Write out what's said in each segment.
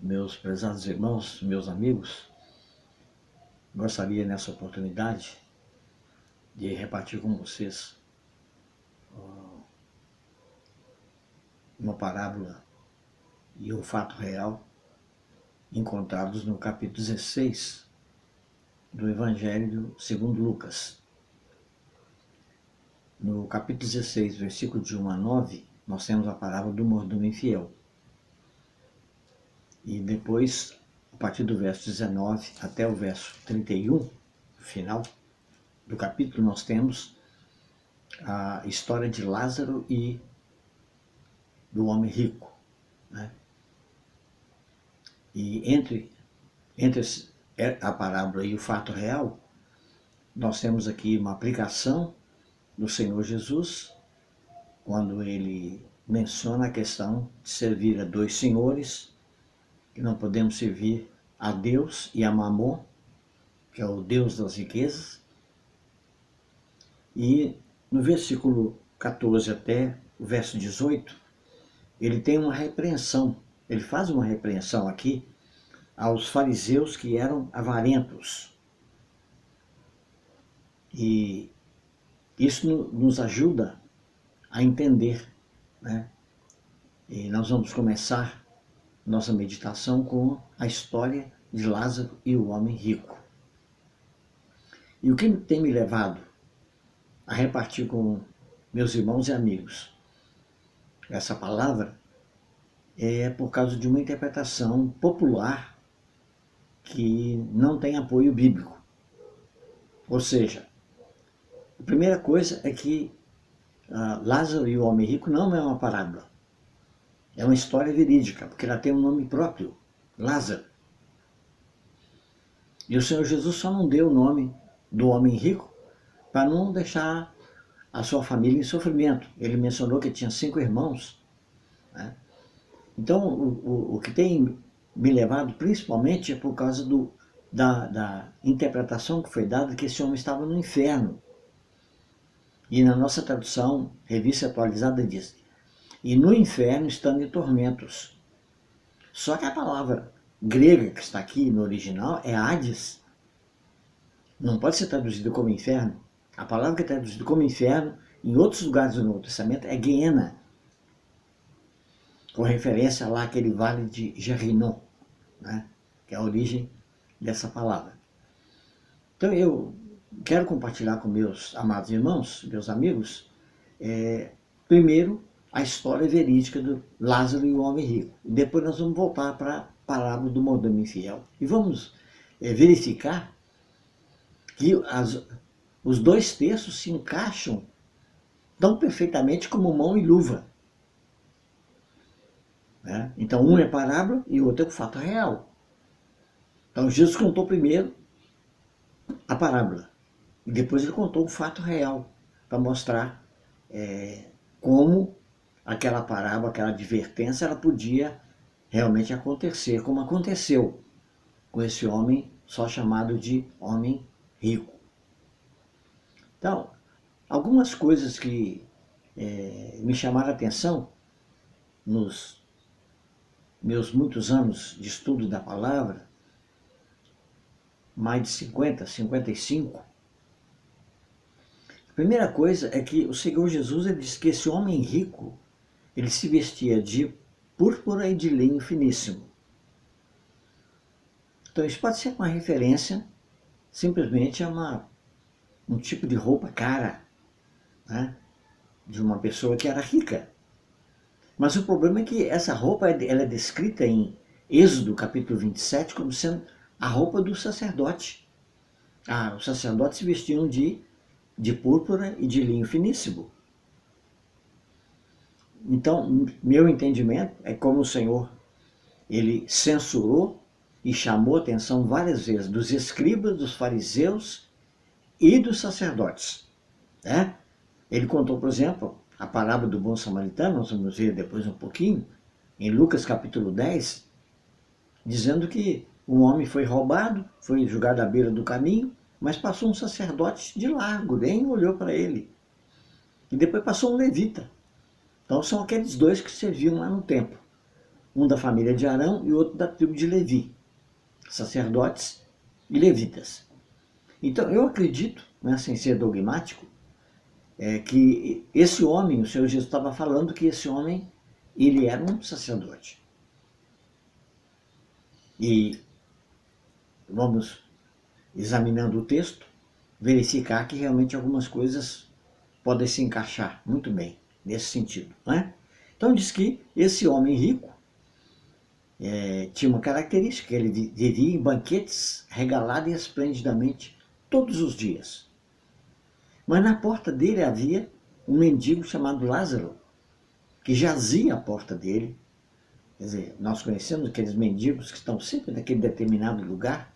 Meus prezados irmãos, meus amigos, gostaria nessa oportunidade de repartir com vocês uma parábola e um fato real encontrados no capítulo 16 do Evangelho segundo Lucas. No capítulo 16, versículo de 1 a 9, nós temos a parábola do mordomo infiel. E depois, a partir do verso 19 até o verso 31, final do capítulo, nós temos a história de Lázaro e do homem rico, né? E entre a parábola e o fato real, nós temos aqui uma aplicação do Senhor Jesus, quando ele menciona a questão de servir a dois senhores, que não podemos servir a Deus e a Mamon, que é o Deus das riquezas. E no versículo 14 até o verso 18, ele tem uma repreensão, ele faz uma repreensão aqui aos fariseus que eram avarentos. E isso nos ajuda a entender, né? E nós vamos começar nossa meditação com a história de Lázaro e o homem rico. E o que tem me levado a repartir com meus irmãos e amigos essa palavra é por causa de uma interpretação popular que não tem apoio bíblico. Ou seja, a primeira coisa é que Lázaro e o homem rico não é uma parábola. É uma história verídica, porque ela tem um nome próprio, Lázaro. E o Senhor Jesus só não deu o nome do homem rico para não deixar a sua família em sofrimento. Ele mencionou que tinha 5 irmãos, né? Então, o que tem me levado principalmente é por causa da interpretação que foi dada que esse homem estava no inferno. E na nossa tradução, Revista Atualizada, diz: e no inferno estando em tormentos. Só que a palavra grega que está aqui no original é Hades. Não pode ser traduzida como inferno. A palavra que é traduzida como inferno, em outros lugares do Novo Testamento, é Guiena, com referência lá àquele vale de Gerinon, né? Que é a origem dessa palavra. Então eu quero compartilhar com meus amados irmãos, meus amigos, primeiro, a história verídica do Lázaro e o homem rico. Depois nós vamos voltar para a parábola do mordomo infiel. E vamos verificar que os dois textos se encaixam tão perfeitamente como mão e luva, né? Então um é parábola e o outro é o fato real. Então Jesus contou primeiro a parábola e depois ele contou o fato real para mostrar como aquela parábola, aquela advertência, ela podia realmente acontecer, como aconteceu com esse homem só chamado de homem rico. Então, algumas coisas que me chamaram a atenção nos meus muitos anos de estudo da palavra, mais de 50, 55, a primeira coisa é que o Senhor Jesus ele disse que esse homem rico, ele se vestia de púrpura e de linho finíssimo. Então isso pode ser uma referência simplesmente a um tipo de roupa cara, né? De uma pessoa que era rica. Mas o problema é que essa roupa ela é descrita em Êxodo capítulo 27 como sendo a roupa do sacerdote. Os sacerdotes se vestiam de púrpura e de linho finíssimo. Então, meu entendimento é como o Senhor, ele censurou e chamou a atenção várias vezes dos escribas, dos fariseus e dos sacerdotes, né? Ele contou, por exemplo, a parábola do bom samaritano, nós vamos ver depois um pouquinho, em Lucas capítulo 10, dizendo que um homem foi roubado, foi jogado à beira do caminho, mas passou um sacerdote de largo, nem olhou para ele. E depois passou um levita. Então são aqueles dois que serviam lá no templo. um da família de Arão e outro da tribo de Levi, sacerdotes e levitas. Então eu acredito, né, sem ser dogmático, que esse homem, o Senhor Jesus estava falando que esse homem, ele era um sacerdote. E vamos, examinando o texto, verificar que realmente algumas coisas podem se encaixar muito bem nesse sentido, né? Então diz que esse homem rico tinha uma característica: ele vivia em banquetes regalado e esplendidamente todos os dias. Mas na porta dele havia um mendigo chamado Lázaro, que jazia à porta dele. Quer dizer, nós conhecemos aqueles mendigos que estão sempre naquele determinado lugar,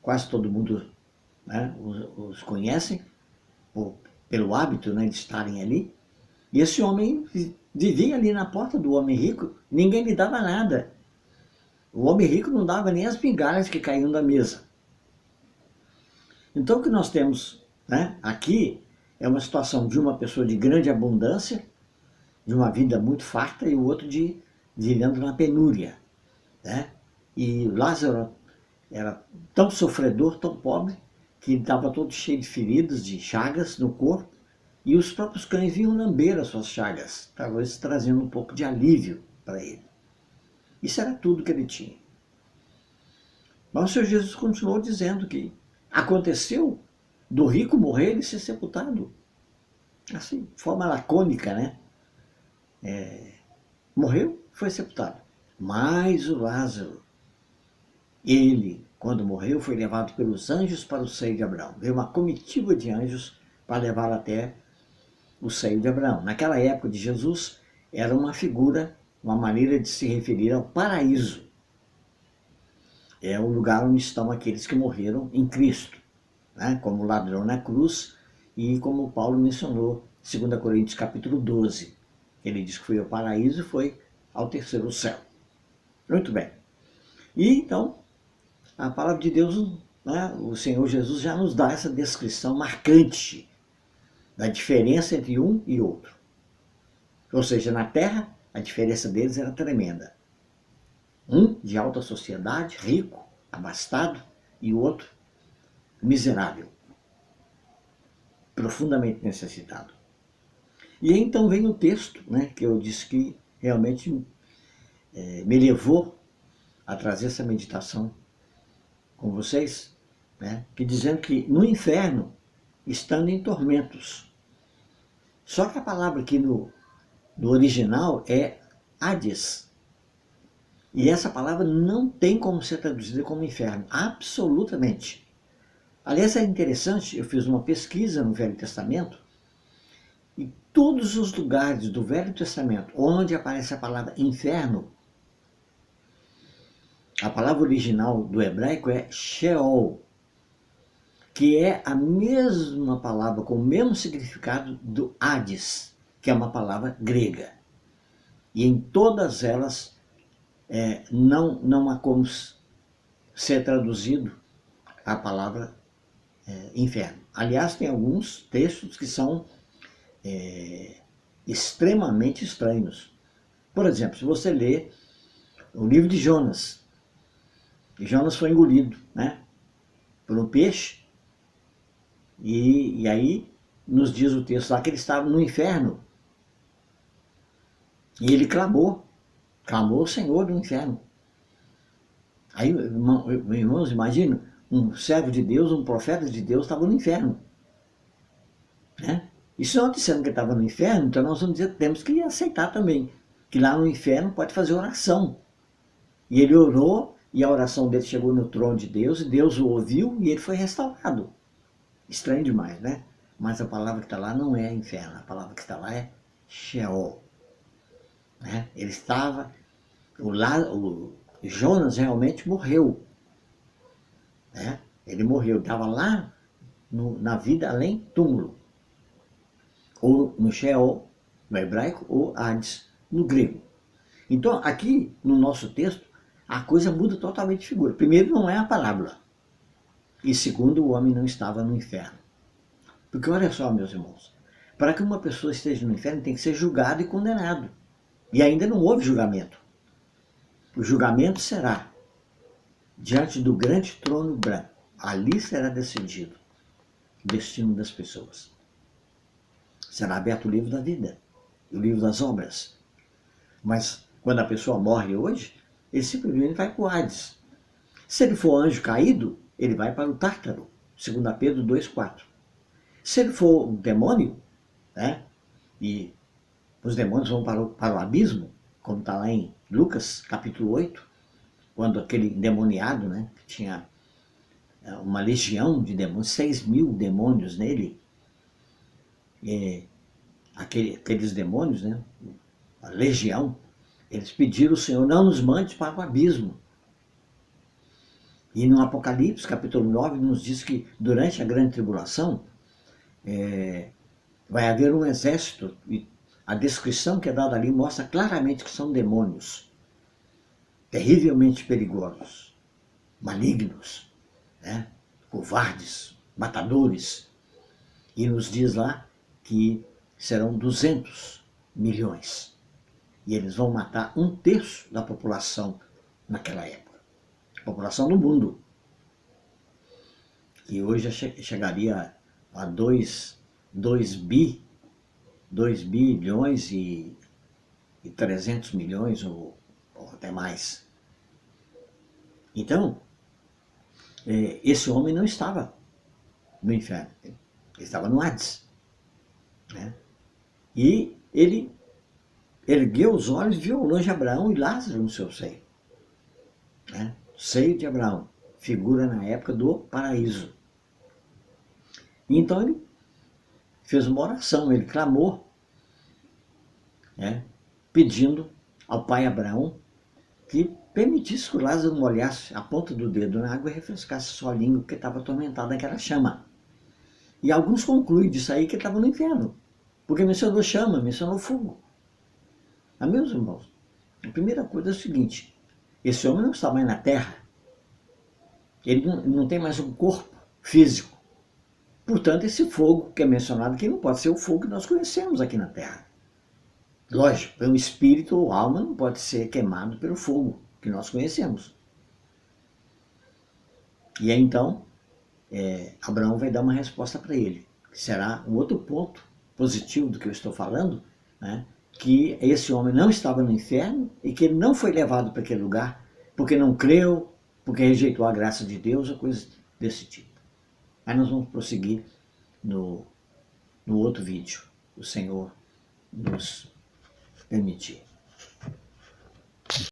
quase todo mundo, né, os conhecem, pelo hábito, né, de estarem ali. E esse homem vivia ali na porta do homem rico, ninguém lhe dava nada. O homem rico não dava nem as migalhas que caíam da mesa. Então o que nós temos, né, aqui é uma situação de uma pessoa de grande abundância, de uma vida muito farta, e o outro vivendo na penúria, né? E Lázaro era tão sofredor, tão pobre, que estava todo cheio de feridas, de chagas no corpo, e os próprios cães vinham lamber as suas chagas, talvez trazendo um pouco de alívio para ele. Isso era tudo que ele tinha. Mas o Senhor Jesus continuou dizendo que aconteceu do rico morrer e ser sepultado. Assim, de forma lacônica, né? Morreu, foi sepultado. Mas o Lázaro, ele, quando morreu, foi levado pelos anjos para o seio de Abraão. Veio uma comitiva de anjos para levá-lo até o seio de Abraão. Naquela época de Jesus, era uma figura, uma maneira de se referir ao paraíso. É o lugar onde estão aqueles que morreram em Cristo, né? Como o ladrão na cruz, e como Paulo mencionou, 2 Coríntios capítulo 12. Ele diz que foi ao paraíso e foi ao terceiro céu. Muito bem. E então, a palavra de Deus, né, o Senhor Jesus já nos dá essa descrição marcante da diferença entre um e outro. Ou seja, na terra, a diferença deles era tremenda. Um de alta sociedade, rico, abastado, e o outro miserável, profundamente necessitado. E aí, então vem o texto, né, que eu disse que realmente me levou a trazer essa meditação com vocês, né, que dizendo que no inferno, estando em tormentos. Só que a palavra aqui no original é Hades. E essa palavra não tem como ser traduzida como inferno, absolutamente. Aliás, é interessante, eu fiz uma pesquisa no Velho Testamento, e todos os lugares do Velho Testamento onde aparece a palavra inferno, a palavra original do hebraico é Sheol, que é a mesma palavra com o mesmo significado do Hades, que é uma palavra grega. E em todas elas não há como ser traduzido a palavra inferno. Aliás, tem alguns textos que são extremamente estranhos. Por exemplo, se você ler o livro de Jonas, Jonas foi engolido, né, por um peixe, e aí nos diz o texto lá que ele estava no inferno, e ele clamou ao Senhor do inferno. Aí, irmãos, imagina, um servo de Deus, um profeta de Deus estava no inferno, né? Isso não dizendo que ele estava no inferno, então nós vamos dizer que temos que aceitar também, que lá no inferno pode fazer oração. E ele orou, e a oração dele chegou no trono de Deus, e Deus o ouviu, e ele foi restaurado. Estranho demais, né? Mas a palavra que está lá não é inferno, a palavra que está lá é Sheol. Né? Ele estava, o Jonas realmente morreu. Né? Ele morreu, estava lá na vida além túmulo. Ou no Sheol, no hebraico, ou Hades, no grego. Então, aqui no nosso texto, a coisa muda totalmente de figura. Primeiro, não é a parábola. E segundo, o homem não estava no inferno. Porque olha só, meus irmãos, para que uma pessoa esteja no inferno, tem que ser julgado e condenado. E ainda não houve julgamento. O julgamento será diante do grande trono branco. Ali será decidido o destino das pessoas. Será aberto o livro da vida, o livro das obras. Mas quando a pessoa morre hoje, ele simplesmente vai para o Hades. Se ele for anjo caído, ele vai para o Tártaro, 2 Pedro 2,4. Se ele for um demônio, né, e os demônios vão para o abismo, como está lá em Lucas, capítulo 8, quando aquele endemoniado, né, que tinha uma legião de demônios, 6.000 demônios nele, aqueles demônios, né, a legião, eles pediram ao Senhor, não nos mande para o abismo. E no Apocalipse, capítulo 9, nos diz que durante a grande tribulação, vai haver um exército, e a descrição que é dada ali mostra claramente que são demônios, terrivelmente perigosos, malignos, né, covardes, matadores. E nos diz lá que serão 200 milhões. E eles vão matar 1/3 da população naquela época. A população do mundo. Que hoje chegaria a 2 bilhões e 300 milhões ou até mais. Então, esse homem não estava no inferno, ele estava no Hades, né? E ele ergueu os olhos e viu ao longe Abraão e Lázaro no seu seio, né? Seio de Abraão, figura na época do paraíso. E então ele fez uma oração, ele clamou, né, pedindo ao pai Abraão que permitisse que o Lázaro molhasse a ponta do dedo na água e refrescasse sua língua, porque estava atormentada naquela chama. E alguns concluem disso aí que ele estava no inferno, porque mencionou chama, mencionou fogo. Mas, meus irmãos, a primeira coisa é o seguinte: esse homem não está mais na terra, ele não tem mais um corpo físico. Portanto, esse fogo que é mencionado aqui não pode ser o fogo que nós conhecemos aqui na terra. Lógico, um espírito ou alma não pode ser queimado pelo fogo que nós conhecemos. E aí então, Abraão vai dar uma resposta para ele, que será um outro ponto positivo do que eu estou falando, né? Que esse homem não estava no inferno e que ele não foi levado para aquele lugar porque não creu, porque rejeitou a graça de Deus ou coisas desse tipo. Mas nós vamos prosseguir no outro vídeo, o Senhor nos permitir.